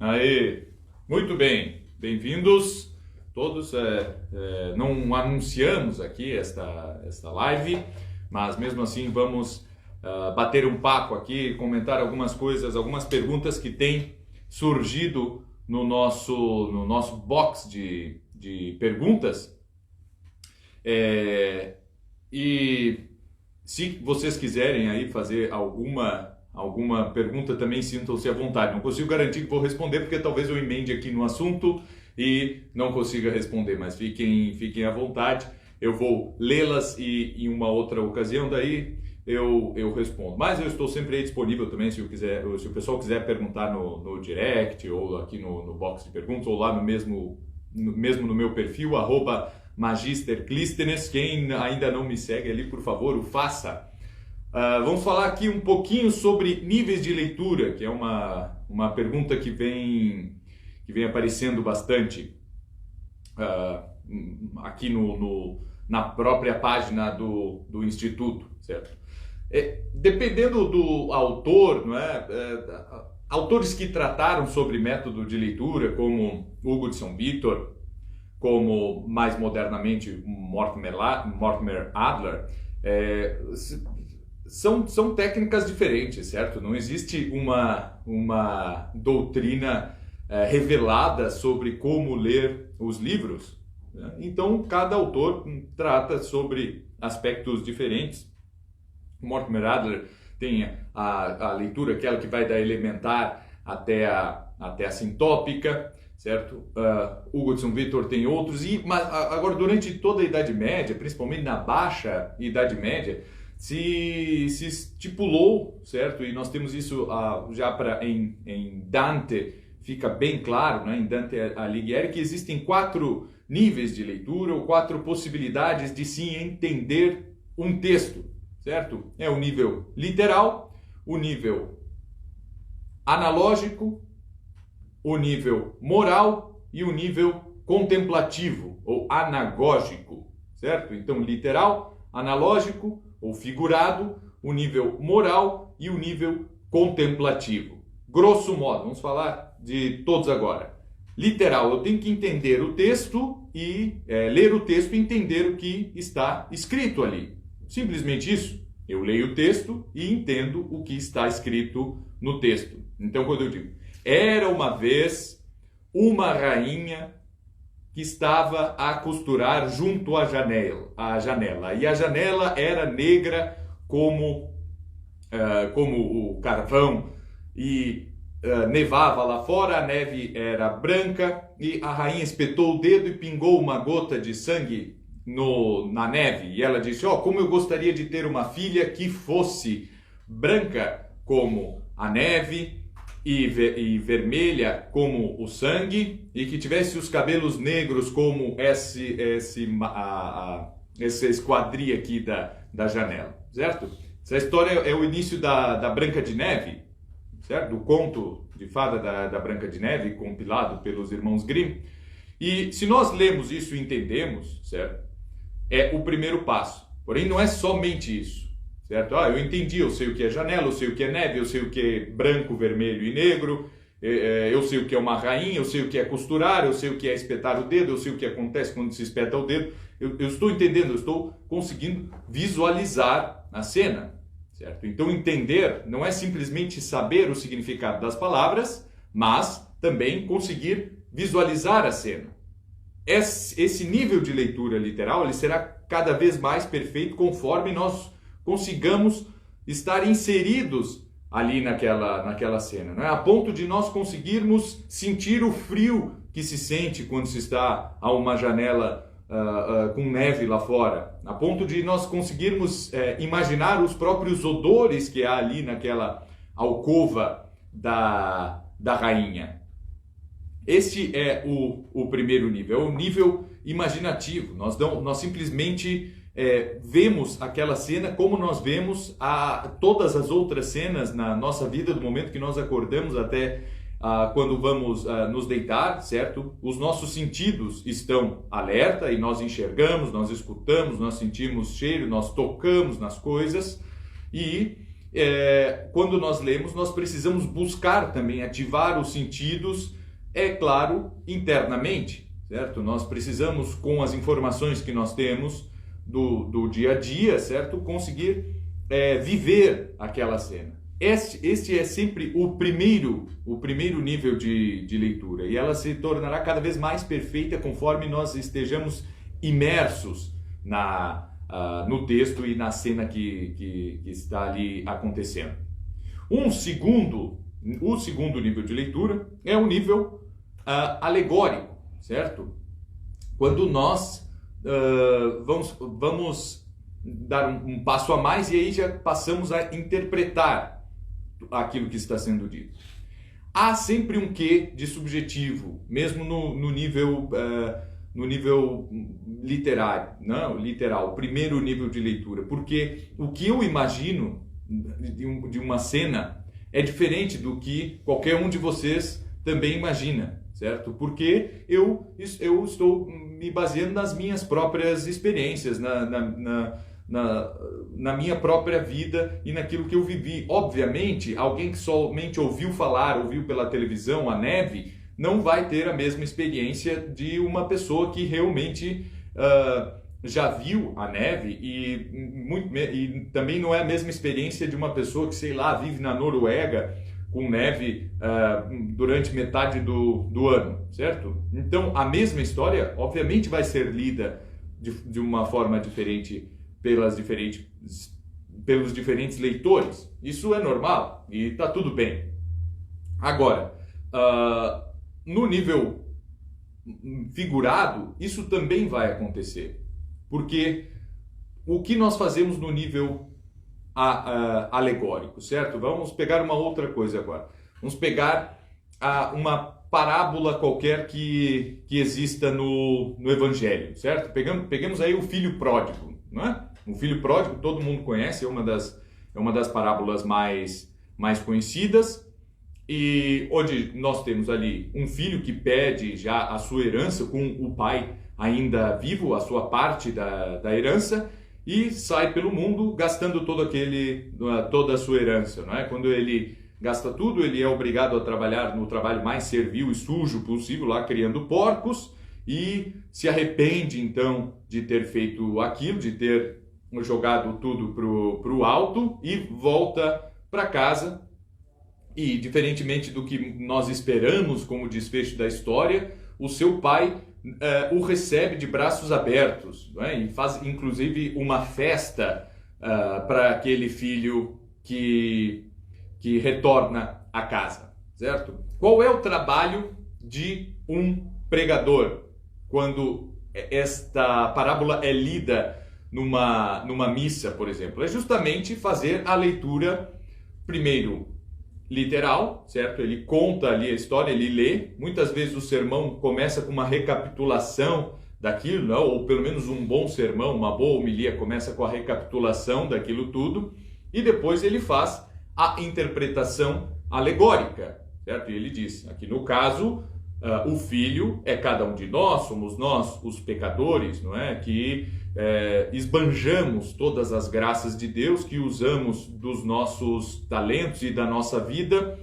Aí, muito bem, bem-vindos todos. Não anunciamos aqui esta live, mas mesmo assim vamos bater um papo aqui, comentar algumas coisas, algumas perguntas que têm surgido no nosso box de perguntas. E se vocês quiserem aí fazer alguma pergunta, também sintam-se à vontade. Não consigo garantir que vou responder, porque talvez eu emende aqui no assunto e não consiga responder, mas fiquem à vontade. Eu vou lê-las e em uma outra ocasião daí eu respondo. Mas eu estou sempre aí disponível também, se o pessoal quiser perguntar no direct, ou aqui no box de perguntas, ou lá mesmo no meu perfil, @magisterclístenes. Quem ainda não me segue ali, por favor, o faça. Vamos falar aqui um pouquinho sobre níveis de leitura, que é uma pergunta que vem aparecendo bastante aqui na própria página do Instituto, certo? Dependendo do autor, não é? Autores que trataram sobre método de leitura, como Hugo de São Vítor, como mais modernamente Mortimer Adler, são técnicas diferentes, certo? Não existe uma doutrina revelada sobre como ler os livros, né? Então, cada autor trata sobre aspectos diferentes. Mortimer Adler tem a leitura, aquela que vai da elementar até a sintópica, certo? Hugo de São Vítor tem outros, mas agora durante toda a Idade Média, principalmente na Baixa Idade Média, se estipulou, certo? E nós temos isso já em Dante, fica bem claro, né? Em Dante Alighieri, que existem 4 níveis de leitura, ou 4 possibilidades de se entender um texto, certo? É o nível literal, o nível analógico, o nível moral e o nível contemplativo ou anagógico, certo? Então, literal, analógico ou figurado, o nível moral e o nível contemplativo. Grosso modo, vamos falar de todos agora. Literal, eu tenho que entender o texto e ler o texto e entender o que está escrito ali. Simplesmente isso. Eu leio o texto e entendo o que está escrito no texto. Então, quando eu digo, era uma vez uma rainha que estava a costurar junto à janela. E a janela era negra como o carvão, e nevava lá fora, a neve era branca, e a rainha espetou o dedo e pingou uma gota de sangue na neve. E ela disse, como eu gostaria de ter uma filha que fosse branca como a neve, e vermelha como o sangue, e que tivesse os cabelos negros como essa esquadria aqui da janela, certo? Essa história é o início da Branca de Neve, certo? Do conto de fada da Branca de Neve, compilado pelos irmãos Grimm. E se nós lemos isso e entendemos, certo? É o primeiro passo. Porém, não é somente isso. Certo? Eu entendi, eu sei o que é janela, eu sei o que é neve, eu sei o que é branco, vermelho e negro, eu sei o que é uma rainha, eu sei o que é costurar, eu sei o que é espetar o dedo, eu sei o que acontece quando se espeta o dedo. Eu estou entendendo, eu estou conseguindo visualizar a cena, certo? Então, entender não é simplesmente saber o significado das palavras, mas também conseguir visualizar a cena. Esse nível de leitura literal ele será cada vez mais perfeito conforme nós consigamos estar inseridos ali naquela cena, né? A ponto de nós conseguirmos sentir o frio que se sente quando se está a uma janela com neve lá fora, a ponto de nós conseguirmos imaginar os próprios odores que há ali naquela alcova da rainha. Este é o primeiro nível, é o nível imaginativo. Nós simplesmente vemos aquela cena como nós vemos todas as outras cenas na nossa vida, do momento que nós acordamos até quando vamos nos deitar, certo? Os nossos sentidos estão alerta e nós enxergamos, nós escutamos, nós sentimos cheiro, nós tocamos nas coisas e quando nós lemos, nós precisamos buscar também ativar os sentidos, é claro, internamente, certo? Nós precisamos, com as informações que nós temos do dia a dia, certo? Conseguir viver aquela cena. Este é sempre o primeiro nível de leitura, e ela se tornará cada vez mais perfeita conforme nós estejamos imersos no texto e na cena que está ali acontecendo. O segundo nível de leitura é o nível alegórico, certo? Quando nós vamos dar um passo a mais e aí já passamos a interpretar aquilo que está sendo dito. Há sempre um quê de subjetivo, mesmo no nível literário, não, literal, o primeiro nível de leitura, porque o que eu imagino de uma cena é diferente do que qualquer um de vocês também imagina, certo? Porque eu estou me baseando nas minhas próprias experiências, na minha própria vida e naquilo que eu vivi. Obviamente, alguém que somente ouviu pela televisão a neve, não vai ter a mesma experiência de uma pessoa que realmente já viu a neve e também não é a mesma experiência de uma pessoa que, sei lá, vive na Noruega com neve durante metade do ano, certo? Então, a mesma história, obviamente, vai ser lida de uma forma diferente pelos diferentes leitores. Isso é normal e está tudo bem. Agora, no nível figurado, isso também vai acontecer. Porque o que nós fazemos no nível alegórico, certo? Vamos pegar uma outra coisa agora. Vamos pegar uma parábola qualquer que exista no Evangelho, certo? Peguemos aí o filho pródigo, não é? O filho pródigo todo mundo conhece, é uma das parábolas mais conhecidas, e onde nós temos ali um filho que pede já a sua herança com o pai ainda vivo, a sua parte da herança, e sai pelo mundo gastando toda a sua herança, não é? Quando ele gasta tudo, ele é obrigado a trabalhar no trabalho mais servil e sujo possível, lá criando porcos, e se arrepende então de ter feito aquilo, de ter jogado tudo pro alto, e volta para casa. E diferentemente do que nós esperamos como desfecho da história, o seu pai o recebe de braços abertos, não é? E faz inclusive uma festa para aquele filho que retorna a casa, certo? Qual é o trabalho de um pregador quando esta parábola é lida numa missa, por exemplo? É justamente fazer a leitura, primeiro, literal, certo? Ele conta ali a história, ele lê. Muitas vezes o sermão começa com uma recapitulação daquilo, não? Ou pelo menos um bom sermão, uma boa homilia começa com a recapitulação daquilo tudo, e depois ele faz a interpretação alegórica, certo? E ele diz, aqui no caso, o filho é cada um de nós, somos nós os pecadores, não é? Que esbanjamos todas as graças de Deus, que usamos dos nossos talentos e da nossa vida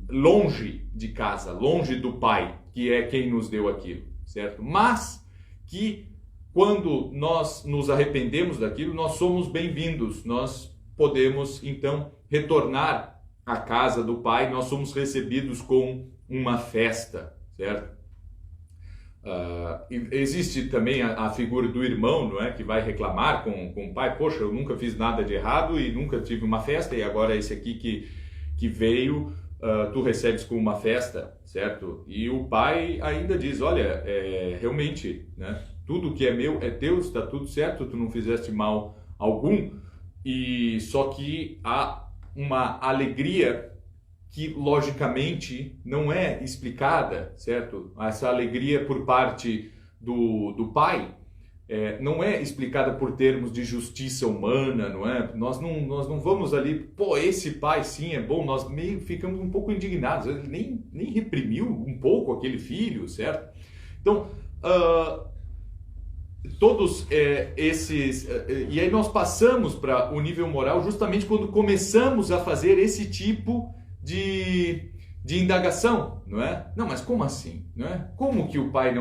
longe de casa, longe do Pai, que é quem nos deu aquilo, certo? Mas que quando nós nos arrependemos daquilo, nós somos bem-vindos, nós podemos então retornar à casa do Pai, nós somos recebidos com uma festa, certo? Existe também a figura do irmão, não é? Que vai reclamar com o pai: poxa, eu nunca fiz nada de errado e nunca tive uma festa, e agora esse aqui que veio, tu recebes com uma festa, certo? E o pai ainda diz: olha, realmente, né? Tudo que é meu é teu, está tudo certo, tu não fizeste mal algum, e só que há uma alegria que logicamente não é explicada, certo? Essa alegria por parte do pai não é explicada por termos de justiça humana, não é? Nós não vamos ali, pô, esse pai sim é bom, nós meio ficamos um pouco indignados, ele nem reprimiu um pouco aquele filho, certo? Então, todos esses... e aí nós passamos para o nível moral justamente quando começamos a fazer esse tipo de indagação, não é? Não, mas como assim, não é? Como que o pai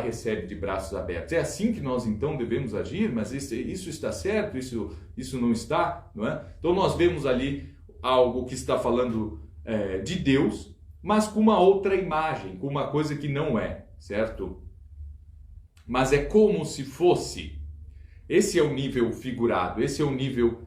recebe de braços abertos? É assim que nós então devemos agir? Mas isso está certo? Isso não está, não é? Então nós vemos ali algo que está falando de Deus, mas com uma outra imagem, com uma coisa que não é, certo? Mas é como se fosse. Esse é o nível figurado, esse é o nível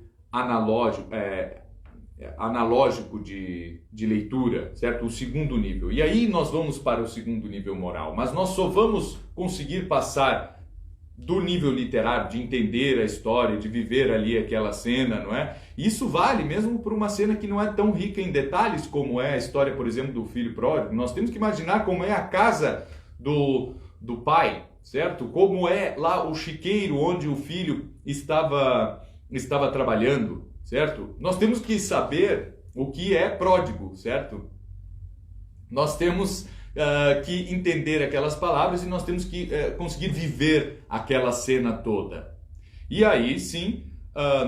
analógico de leitura, certo? O segundo nível. E aí nós vamos para o segundo nível moral, mas nós só vamos conseguir passar do nível literário, de entender a história, de viver ali aquela cena, não é? Isso vale mesmo por uma cena que não é tão rica em detalhes como é a história, por exemplo, do filho pródigo. Nós temos que imaginar como é a casa do pai, certo? Como é lá o chiqueiro onde o filho estava trabalhando, certo? Nós temos que saber o que é pródigo, certo? Nós temos que entender aquelas palavras e nós temos que conseguir viver aquela cena toda. E aí sim,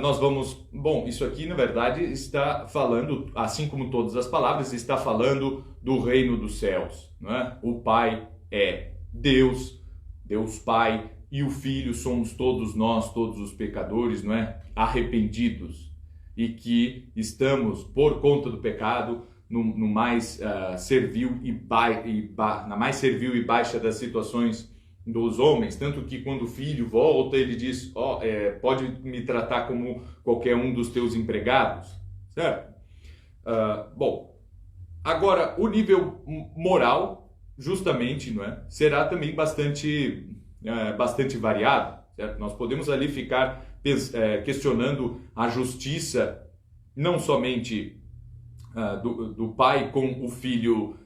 nós vamos... Bom, isso aqui na verdade está falando, assim como todas as palavras, está falando do reino dos céus, não é? O Pai é Deus, Deus Pai, e o Filho somos todos nós, todos os pecadores, não é? Arrependidos, e que estamos, por conta do pecado, no mais servil na mais servil e baixa das situações dos homens, tanto que quando o filho volta, ele diz, pode me tratar como qualquer um dos teus empregados, certo? Bom, agora o nível moral, justamente, não é, será também bastante variado, certo? Nós podemos ali ficar questionando a justiça, não somente do pai com o filho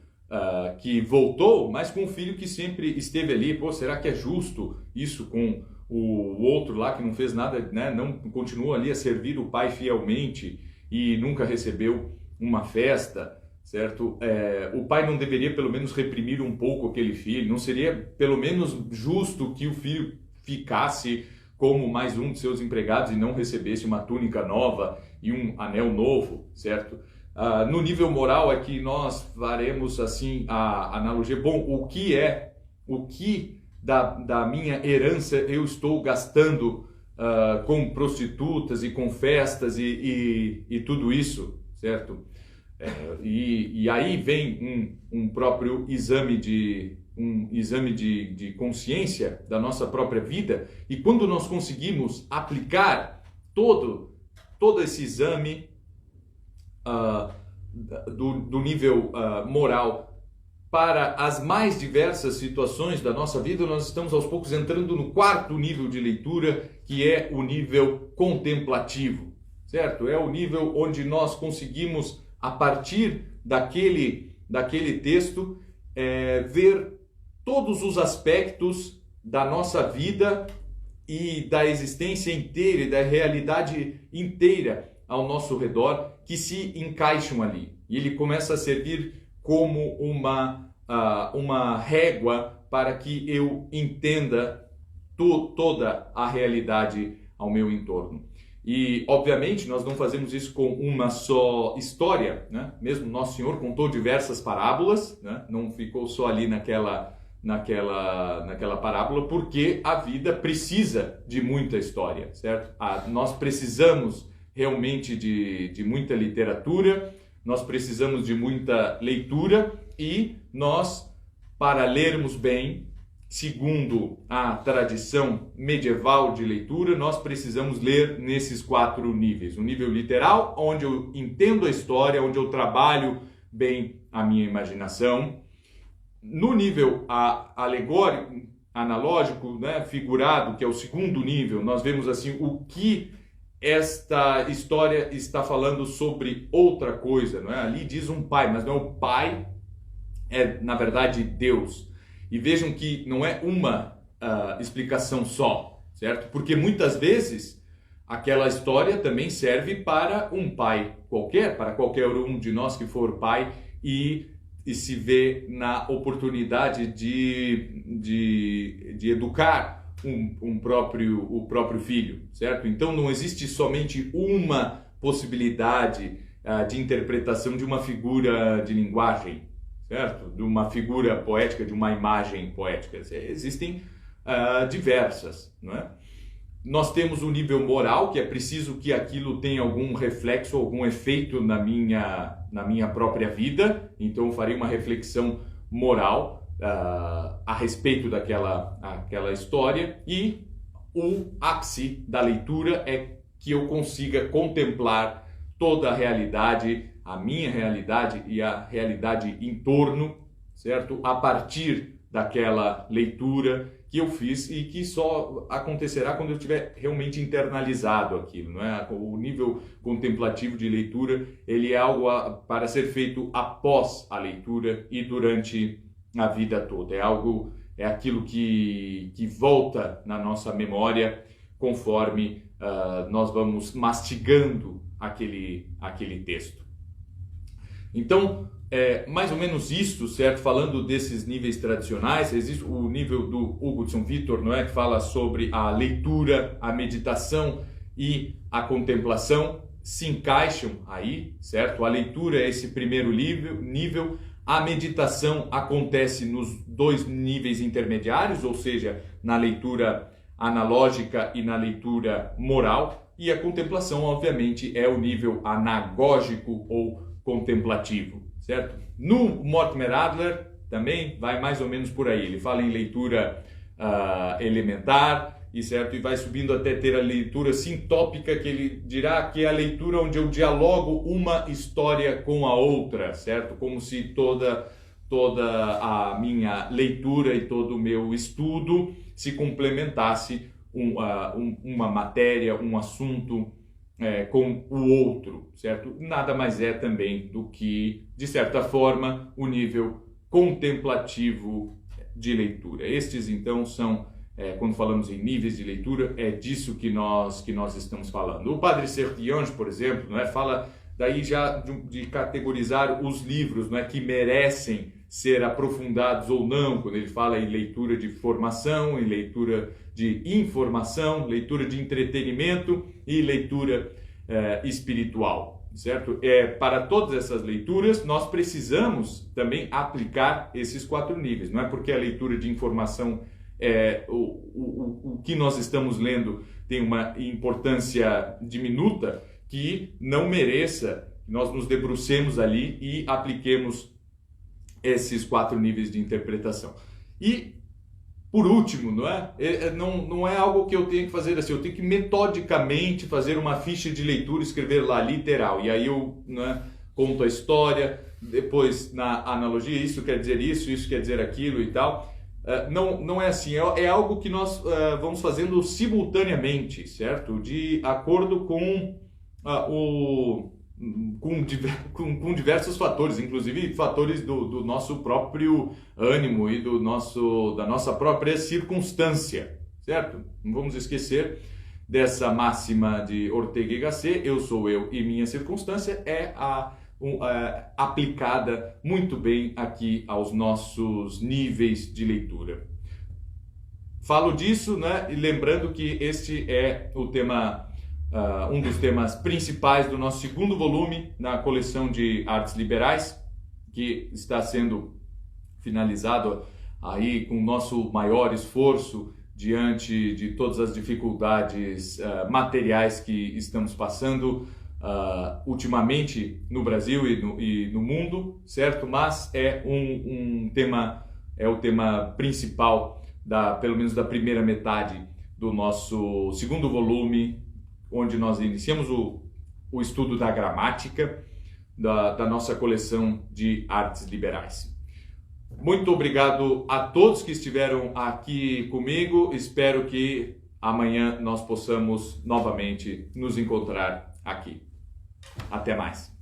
que voltou, mas com o filho que sempre esteve ali. Pô, será que é justo isso com o outro lá que não fez nada, né? Não continua ali a servir o pai fielmente e nunca recebeu uma festa, certo? O pai não deveria pelo menos reprimir um pouco aquele filho? Não seria pelo menos justo que o filho ficasse como mais um de seus empregados e não recebesse uma túnica nova e um anel novo, certo? No nível moral é que nós faremos assim a analogia. Bom, o que da minha herança eu estou gastando com prostitutas e com festas e tudo isso, certo? E aí vem um próprio exame de consciência da nossa própria vida, e quando nós conseguimos aplicar todo esse exame do nível moral para as mais diversas situações da nossa vida, nós estamos aos poucos entrando no quarto nível de leitura, que é o nível contemplativo, certo? É o nível onde nós conseguimos, a partir daquele texto, ver todos os aspectos da nossa vida e da existência inteira e da realidade inteira ao nosso redor que se encaixam ali. E ele começa a servir como uma régua para que eu entenda toda a realidade ao meu entorno. E, obviamente, nós não fazemos isso com uma só história, né? Mesmo Nosso Senhor contou diversas parábolas, né? Não ficou só ali naquela parábola, porque a vida precisa de muita história, certo? Nós precisamos realmente de muita literatura, nós precisamos de muita leitura, e nós, para lermos bem, segundo a tradição medieval de leitura, nós precisamos ler nesses 4 níveis. O nível literal, onde eu entendo a história, onde eu trabalho bem a minha imaginação. No nível alegórico, analógico, né, figurado, que é o segundo nível, nós vemos assim o que esta história está falando sobre outra coisa, não é? Ali diz um pai, mas não é o pai, é na verdade Deus. E vejam que não é uma explicação só, certo? Porque muitas vezes aquela história também serve para um pai qualquer, para qualquer um de nós que for pai e se vê na oportunidade de educar o próprio filho, certo? Então não existe somente uma possibilidade de interpretação de uma figura de linguagem, certo? De uma figura poética, de uma imagem poética. Existem diversas, não é? Nós temos um nível moral, que é preciso que aquilo tenha algum reflexo, algum efeito na minha própria vida. Então eu farei uma reflexão moral a respeito aquela história. E o ápice da leitura é que eu consiga contemplar toda a realidade, a minha realidade e a realidade em torno, certo? A partir daquela leitura que eu fiz e que só acontecerá quando eu tiver realmente internalizado aquilo, não é? O nível contemplativo de leitura, ele é algo para ser feito após a leitura e durante a vida toda. É aquilo que volta na nossa memória conforme nós vamos mastigando aquele texto. Então, mais ou menos isso, certo? Falando desses níveis tradicionais, existe o nível do Hugo de São Vítor, não é? Que fala sobre a leitura, a meditação e a contemplação, se encaixam aí, certo? A leitura é esse primeiro nível, a meditação acontece nos dois níveis intermediários, ou seja, na leitura analógica e na leitura moral, e a contemplação, obviamente, é o nível anagógico ou contemplativo, certo? No Mortimer Adler também vai mais ou menos por aí. Ele fala em leitura elementar e vai subindo até ter a leitura sintópica, que ele dirá que é a leitura onde eu dialogo uma história com a outra, certo? Como se toda a minha leitura e todo o meu estudo se complementasse uma matéria, um assunto com o outro, certo? Nada mais é também do que, de certa forma, o nível contemplativo de leitura. Estes, então, são, quando falamos em níveis de leitura, é disso que nós estamos falando. O Padre Sertilhange, por exemplo, não é? Fala daí já de categorizar os livros, não é? Que merecem ser aprofundados ou não, quando ele fala em leitura de formação, em leitura de informação, leitura de entretenimento e leitura espiritual, certo? Para todas essas leituras, nós precisamos também aplicar esses 4 níveis. Não é porque a leitura de informação, o que nós estamos lendo tem uma importância diminuta, que não mereça que nós nos debrucemos ali e apliquemos esses 4 níveis de interpretação. E, por último, não é algo que eu tenho que fazer assim, eu tenho que metodicamente fazer uma ficha de leitura, escrever lá literal, e aí eu conto a história, depois na analogia, isso quer dizer isso quer dizer aquilo e tal. Não é assim, é algo que nós vamos fazendo simultaneamente, certo? De acordo com com diversos fatores, inclusive fatores do nosso próprio ânimo e da nossa própria circunstância, certo? Não vamos esquecer dessa máxima de Ortega y Gasset: eu sou eu e minha circunstância, aplicada muito bem aqui aos nossos níveis de leitura. Falo disso, né? E lembrando que este é o tema, um dos temas principais do nosso segundo volume na coleção de Artes Liberais, que está sendo finalizado aí com o nosso maior esforço diante de todas as dificuldades materiais que estamos passando ultimamente no Brasil e no mundo, certo? Mas é o tema principal pelo menos da primeira metade do nosso segundo volume, onde nós iniciamos o estudo da gramática da nossa coleção de artes liberais. Muito obrigado a todos que estiveram aqui comigo. Espero que amanhã nós possamos novamente nos encontrar aqui. Até mais.